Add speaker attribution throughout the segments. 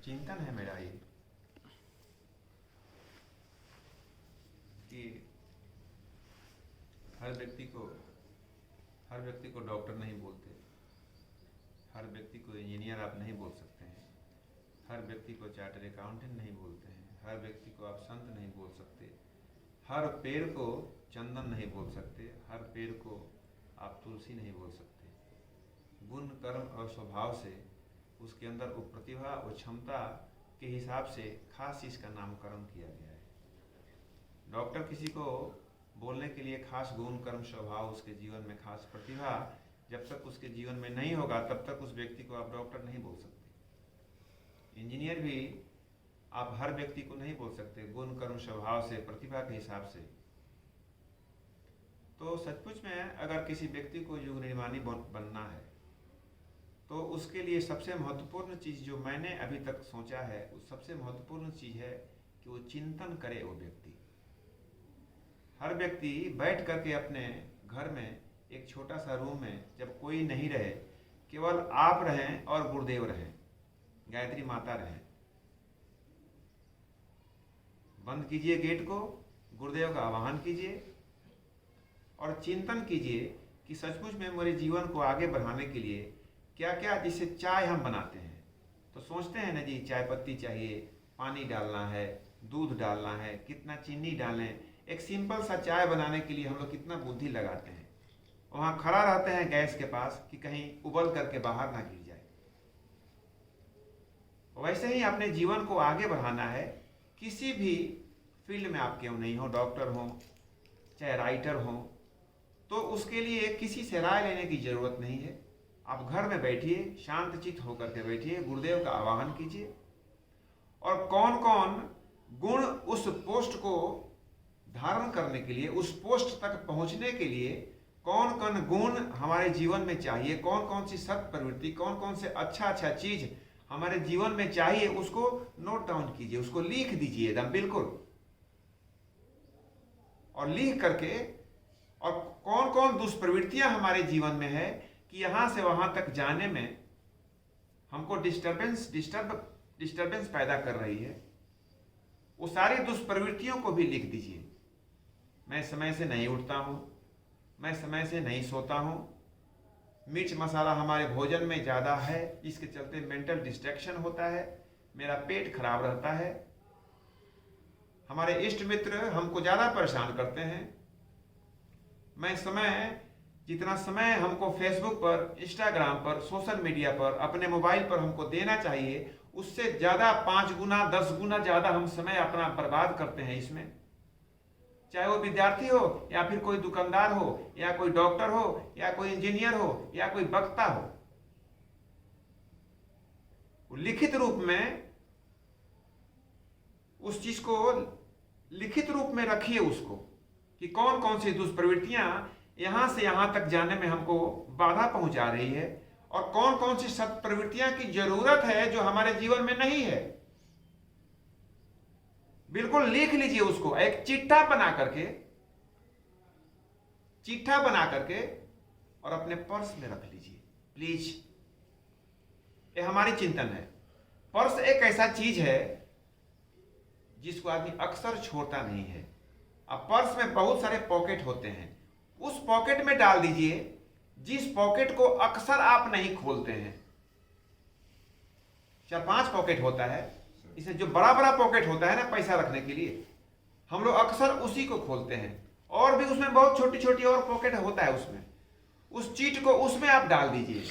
Speaker 1: चिंतन है मेरा ये कि हर व्यक्ति को डॉक्टर नहीं बोलते, हर व्यक्ति को इंजीनियर आप नहीं बोल सकते हैं, हर व्यक्ति को चार्टर्ड अकाउंटेंट नहीं बोलते हैं, हर व्यक्ति को आप संत नहीं बोल सकते, हर पेड़ को चंदन नहीं बोल सकते, हर पेड़ को आप तुलसी नहीं बोल सकते। गुण कर्म और स्वभाव से उसके अंदर वो प्रतिभा और क्षमता के हिसाब से खास चीज का नामकरण किया गया है। डॉक्टर किसी को बोलने के लिए खास गुण कर्म स्वभाव, उसके जीवन में खास प्रतिभा जब तक उसके जीवन में नहीं होगा तब तक उस व्यक्ति को आप डॉक्टर नहीं बोल सकते। इंजीनियर भी आप हर व्यक्ति को नहीं बोल सकते गुण कर्म स्वभाव से, प्रतिभा के हिसाब से। तो सचमुच में अगर किसी व्यक्ति को युग निर्माणी बनना है तो उसके लिए सबसे महत्वपूर्ण चीज जो मैंने अभी तक सोचा है, उस सबसे महत्वपूर्ण चीज है कि वो चिंतन करे। वो व्यक्ति, हर व्यक्ति बैठ करके अपने घर में एक छोटा सा रूम में, जब कोई नहीं रहे, केवल आप रहें और गुरुदेव रहें, गायत्री माता रहें, बंद कीजिए गेट को, गुरुदेव का आवाहन कीजिए और चिंतन कीजिए कि सचमुच में मेरे जीवन को आगे बढ़ाने के लिए क्या क्या, जिससे चाय हम बनाते हैं तो सोचते हैं ना जी चाय पत्ती चाहिए, पानी डालना है, दूध डालना है, कितना चीनी डालें। एक सिंपल सा चाय बनाने के लिए हम लोग कितना बुद्धि लगाते हैं, वहां खड़ा रहते हैं गैस के पास कि कहीं उबल करके बाहर ना गिर जाए। वैसे ही अपने जीवन को आगे बढ़ाना है, किसी भी फील्ड में आप क्यों नहीं हो, डॉक्टर हो चाहे राइटर हो, तो उसके लिए किसी से राय लेने की जरूरत नहीं है। आप घर में बैठिए, शांत चित्त होकर के बैठिए, गुरुदेव का आवाहन कीजिए और कौन कौन गुण उस पोस्ट को धारण करने के लिए, उस पोस्ट तक पहुंचने के लिए कौन कौन गुण हमारे जीवन में चाहिए, कौन कौन सी सत प्रवृत्ति, कौन कौन से अच्छा चीज हमारे जीवन में चाहिए, उसको नोट डाउन कीजिए, उसको लिख दीजिए एकदम बिल्कुल। और लिख करके, और कौन कौन दुष्प्रवृत्तियां हमारे जीवन में है कि यहां से वहां तक जाने में हमको डिस्टर्बेंस पैदा कर रही है, वो सारी दुष्प्रवृत्तियों को भी लिख दीजिए। मैं समय से नहीं उठता हूं, मैं समय से नहीं सोता हूं, मिर्च मसाला हमारे भोजन में ज्यादा है, इसके चलते मेंटल डिस्ट्रैक्शन होता है, मेरा पेट खराब रहता है, हमारे इष्ट मित्र हमको ज्यादा परेशान करते हैं, मैं जितना समय हमको फेसबुक पर, इंस्टाग्राम पर, सोशल मीडिया पर, अपने मोबाइल पर हमको देना चाहिए, उससे ज्यादा 5 गुना 10 गुना ज्यादा हम समय अपना बर्बाद करते हैं इसमें। चाहे वो विद्यार्थी हो या फिर कोई दुकानदार हो या कोई डॉक्टर हो या कोई इंजीनियर हो या कोई वक्ता हो, लिखित रूप में उस चीज को लिखित रूप में रखिए उसको, कि कौन कौन सी दुष्प्रवृत्तियां यहां से यहां तक जाने में हमको बाधा पहुंचा रही है और कौन कौन सी सत प्रवृत्तियां की जरूरत है जो हमारे जीवन में नहीं है। बिल्कुल लिख लीजिए उसको, एक चिट्ठा बना करके और अपने पर्स में रख लीजिए प्लीज। ये हमारी चिंतन है। पर्स एक ऐसा चीज है जिसको आदमी अक्सर छोड़ता नहीं है। अब पर्स में बहुत सारे पॉकेट होते हैं, उस पॉकेट में डाल दीजिए जिस पॉकेट को अक्सर आप नहीं खोलते हैं। 4-5 पॉकेट होता है, इसे जो बड़ा बड़ा पॉकेट होता है ना पैसा रखने के लिए, हम लोग अक्सर उसी को खोलते हैं, और भी उसमें बहुत छोटी छोटी और पॉकेट होता है उसमें। उस चीट को उसमें आप डाल दीजिए।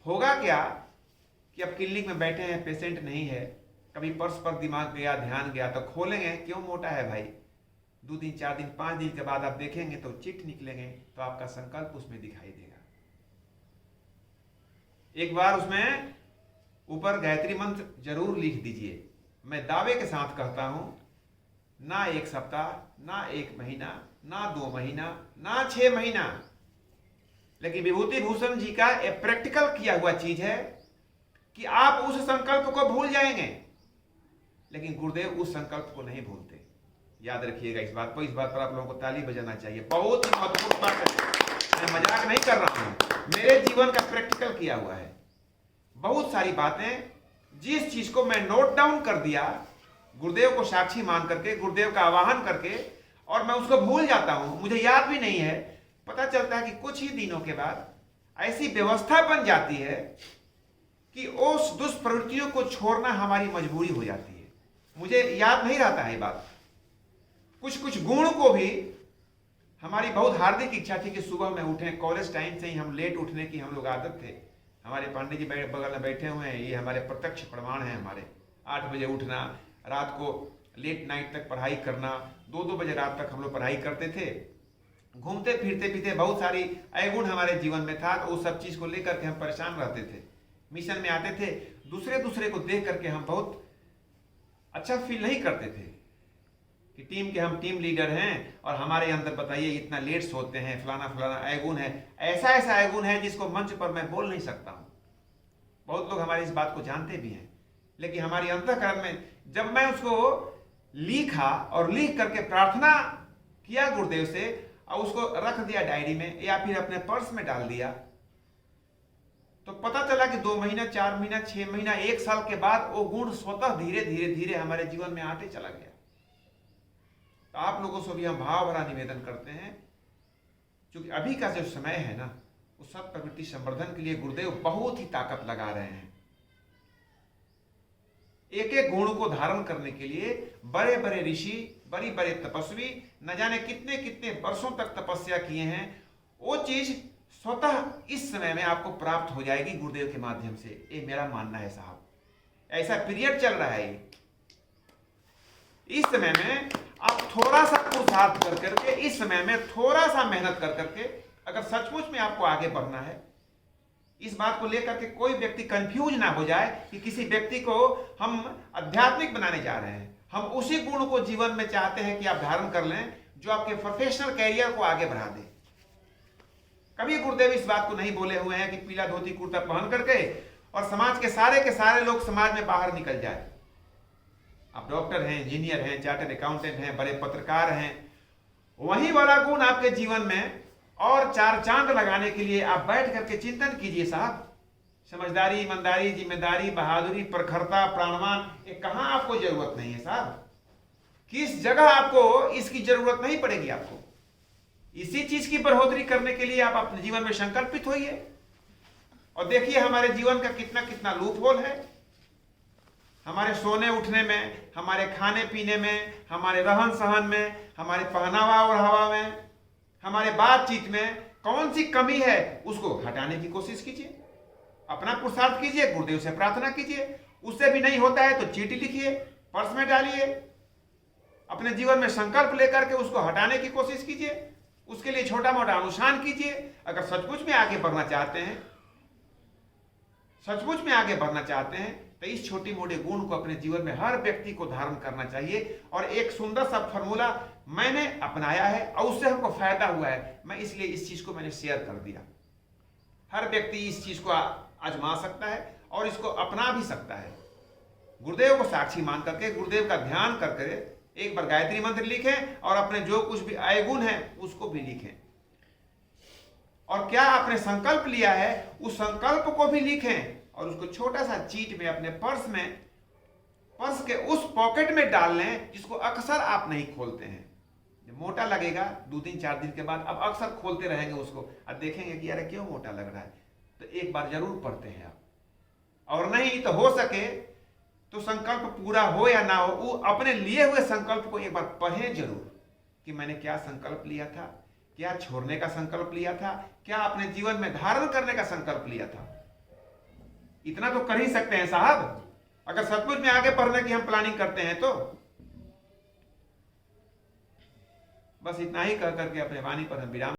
Speaker 1: होगा क्या कि अब क्लिनिक में बैठे हैं, पेशेंट नहीं है, कभी पर्स पर दिमाग गया, ध्यान गया तो खोलेंगे, क्यों मोटा है भाई, 2 दिन 4 दिन 5 दिन के बाद आप देखेंगे तो चिट निकलेंगे, तो आपका संकल्प उसमें दिखाई देगा। एक बार उसमें ऊपर गायत्री मंत्र जरूर लिख दीजिए। मैं दावे के साथ कहता हूं, ना 1 सप्ताह, ना 1 महीना, ना 2 महीना, ना 6 महीना, लेकिन विभूति भूषण जी का एक प्रैक्टिकल किया हुआ चीज है कि आप उस संकल्प को भूल जाएंगे, लेकिन गुरुदेव उस संकल्प को नहीं भूलते। याद रखिएगा इस बात को, इस बात पर आप लोगों को ताली बजाना चाहिए। बहुत ही महत्वपूर्ण बात है, मैं मजाक नहीं कर रहा हूं, मेरे जीवन का प्रैक्टिकल किया हुआ है। बहुत सारी बातें जिस चीज को मैं नोट डाउन कर दिया गुरुदेव को साक्षी मान करके, गुरुदेव का आवाहन करके, और मैं उसको भूल जाता हूं, मुझे याद भी नहीं है, पता चलता है कि कुछ ही दिनों के बाद ऐसी व्यवस्था बन जाती है कि उस दुष्प्रवृत्तियों को छोड़ना हमारी मजबूरी हो जाती है। मुझे याद नहीं रहता है बात। कुछ कुछ गुण को भी हमारी बहुत हार्दिक इच्छा थी कि सुबह में उठें। कॉलेज टाइम से ही हम लेट उठने की हम लोग आदत थे। हमारे पांडे जी बगल में बैठे हुए हैं, ये हमारे प्रत्यक्ष प्रमाण हैं। हमारे 8 बजे उठना, रात को लेट नाइट तक पढ़ाई करना, 2-2 बजे रात तक हम लोग पढ़ाई करते थे। घूमते फिरते पीते बहुत सारी अवगुण हमारे जीवन में था, तो उस सब चीज को लेकर के हम परेशान रहते थे। मिशन में आते थे, दूसरे को देख करके हम बहुत अच्छा फील नहीं करते थे कि टीम के हम टीम लीडर हैं और हमारे अंदर बताइए इतना लेट सोते हैं, फलाना फलाना अवगुण है, ऐसा अवगुण है जिसको मंच पर मैं बोल नहीं सकता हूं। बहुत लोग हमारी इस बात को जानते भी हैं, लेकिन हमारी अंतःकरण में जब मैं उसको लिखा और लिख करके प्रार्थना किया गुरुदेव से और उसको रख दिया डायरी में या फिर अपने पर्स में डाल दिया, तो पता चला कि 2 महीना, 4 महीना, 6 महीना, 1 साल के बाद वो गुण स्वतः धीरे धीरे धीरे हमारे जीवन में आते चला गया। तो आप लोगों से भी हम भाव भरा निवेदन करते हैं, क्योंकि अभी का जो समय है ना, उस सत प्रवृत्ति संवर्धन के लिए गुरुदेव बहुत ही ताकत लगा रहे हैं। एक एक गुण को धारण करने के लिए बड़े बड़े ऋषि, बड़ी बड़े तपस्वी न जाने कितने कितने वर्षों तक तपस्या किए हैं। वो चीज स्वतः इस समय में आपको प्राप्त हो जाएगी गुरुदेव के माध्यम से। ये मेरा मानना है साहब। ऐसा पीरियड चल रहा है। इस समय में आप थोड़ा सा पुरुषार्थ कर करके, इस समय में थोड़ा सा मेहनत कर करके, अगर सचमुच में आपको आगे बढ़ना है, इस बात को लेकर के कोई व्यक्ति कंफ्यूज ना हो जाए कि किसी व्यक्ति को हम आध्यात्मिक बनाने जा रहे हैं। हम उसी गुण को जीवन में चाहते हैं कि आप धारण कर लें जो आपके प्रोफेशनल कैरियर को आगे बढ़ा दे। कभी गुरुदेव इस बात को नहीं बोले हुए हैं कि पीला धोती कुर्ता पहन करके और समाज के सारे लोग समाज में बाहर निकल जाए। आप डॉक्टर हैं, इंजीनियर हैं, चार्टर्ड अकाउंटेंट हैं, बड़े पत्रकार हैं, वही वाला गुण आपके जीवन में और 4 चांद लगाने के लिए आप बैठ करके चिंतन कीजिए साहब। समझदारी, ईमानदारी, जिम्मेदारी, बहादुरी, प्रखरता, प्राणवान, ये कहां आपको जरूरत नहीं है साहब। किस जगह आपको इसकी जरूरत नहीं पड़ेगी। आपको इसी चीज की बढ़ोतरी करने के लिए आप अपने जीवन में संकल्पित होइए और देखिए हमारे जीवन का कितना कितना लूप होल है। हमारे सोने उठने में, हमारे खाने पीने में, हमारे रहन सहन में, हमारे पहनावा ओढ़ावा में, हमारे बातचीत में कौन सी कमी है उसको हटाने की कोशिश कीजिए। अपना पुरुषार्थ कीजिए, गुरुदेव से प्रार्थना कीजिए। उससे भी नहीं होता है तो चीटी लिखिए, पर्स में डालिए, अपने जीवन में संकल्प लेकर के उसको हटाने की कोशिश कीजिए। उसके लिए छोटा मोटा अनुष्ठान कीजिए। अगर सचमुच में आगे बढ़ना चाहते हैं, सचमुच में आगे बढ़ना चाहते हैं, तो इस छोटी मोटे गुण को अपने जीवन में हर व्यक्ति को धारण करना चाहिए। और एक सुंदर सा फॉर्मूला मैंने अपनाया है और उससे हमको फायदा हुआ है, मैं इसलिए इस चीज को मैंने शेयर कर दिया। हर व्यक्ति इस चीज को आजमा सकता है और इसको अपना भी सकता है। गुरुदेव को साक्षी मान करके, गुरुदेव का ध्यान करके एक बार गायत्री मंत्र लिखें और अपने जो कुछ भी अवगुण है उसको भी लिखें। और क्या आपने संकल्प लिया है उस संकल्प को भी लिखें और उसको छोटा सा चीट में अपने पर्स के उस पॉकेट में डाल लें जिसको अक्सर आप नहीं खोलते हैं। जब मोटा लगेगा 2 दिन 4 दिन के बाद अब अक्सर खोलते रहेंगे उसको, अब देखेंगे कि यार क्यों मोटा लग रहा है। तो एक बार जरूर पढ़ते हैं आप, और नहीं तो हो सके तो संकल्प पूरा हो या ना हो, वो अपने लिए हुए संकल्प को एक बार पढ़ें जरूर कि मैंने क्या संकल्प लिया था, क्या छोड़ने का संकल्प लिया था, क्या अपने जीवन में धारण करने का संकल्प लिया था। इतना तो कर ही सकते हैं साहब, अगर सचमुच में आगे बढ़ने की हम प्लानिंग करते हैं तो। बस इतना ही कह करके अपने वाणी पर हम विराम